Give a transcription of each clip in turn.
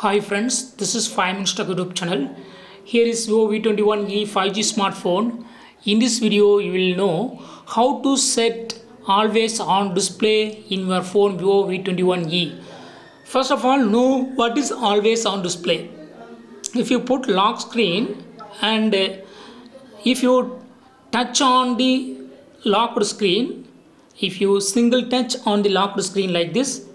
Hi friends, this is 5 Minutes Tech YouTube channel. Here is Vivo V21e 5G smartphone. In this video, you will know how to set always on display in your phone Vivo V21e. First of all, know what is always on display. If you put lock screen and if you touch on the locked screen, if you single touch on the locked screen like this,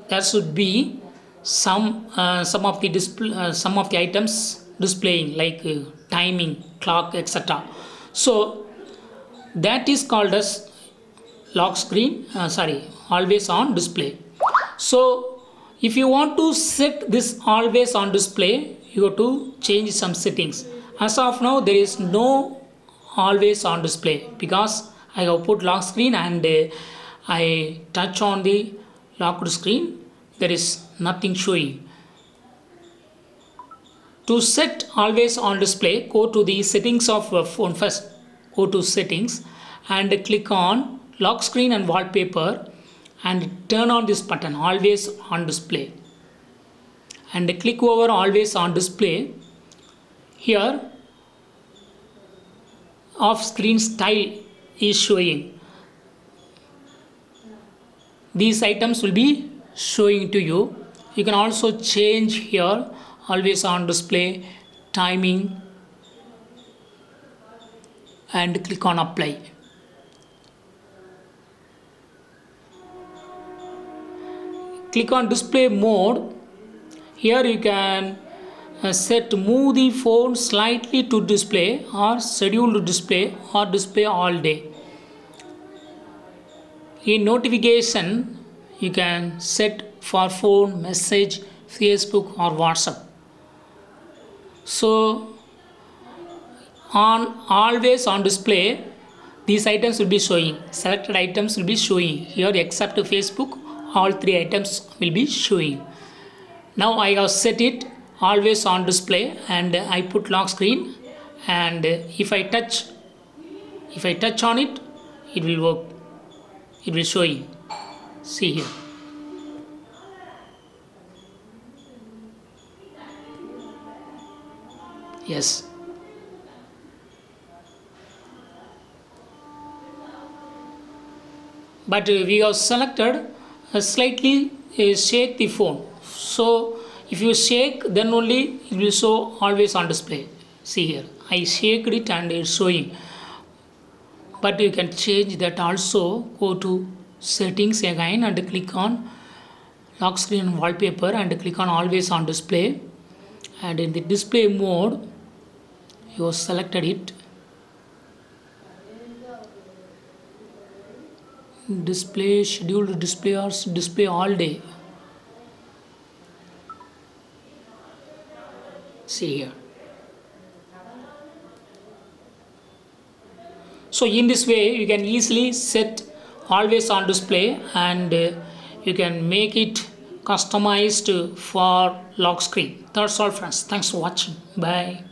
there should be some of the items displaying like timing, clock, etc. So that is called as lock screen. Always on display. So if you want to set this always on display, you have to change some settings. As of now, there is no always on display because I have put lock screen and I touch on the locked screen. There is nothing showing. To set always on display, go to the settings of your phone first. Go to settings and click on lock screen and wallpaper and turn on this button always on display and click over always on display. Here off screen style is showing. These items will be showing to you. You can also change here always on display, timing, and click on apply. Click on display mode. Here you can set move the phone slightly to display or schedule to display or display all day. In notification, you can set for phone, message, Facebook or WhatsApp. So on always on display, these items will be showing. Selected items will be showing. Here except Facebook, all three items will be showing. Now I have set it always on display and I put lock screen, and if I touch on it, it will work. It will show you. See here. Yes. But we have selected slightly shake the phone. So if you shake, then only it will show always on display. See here. I shaked it and it's showing. But you can change that also. Go to settings again and click on lock screen and wallpaper and click on always on display, and in the display mode you have selected it. Display, scheduled display or display all day. See here. So in this way you can easily set always on display and you can make it customized for lock screen. That's all friends. Thanks for watching. Bye.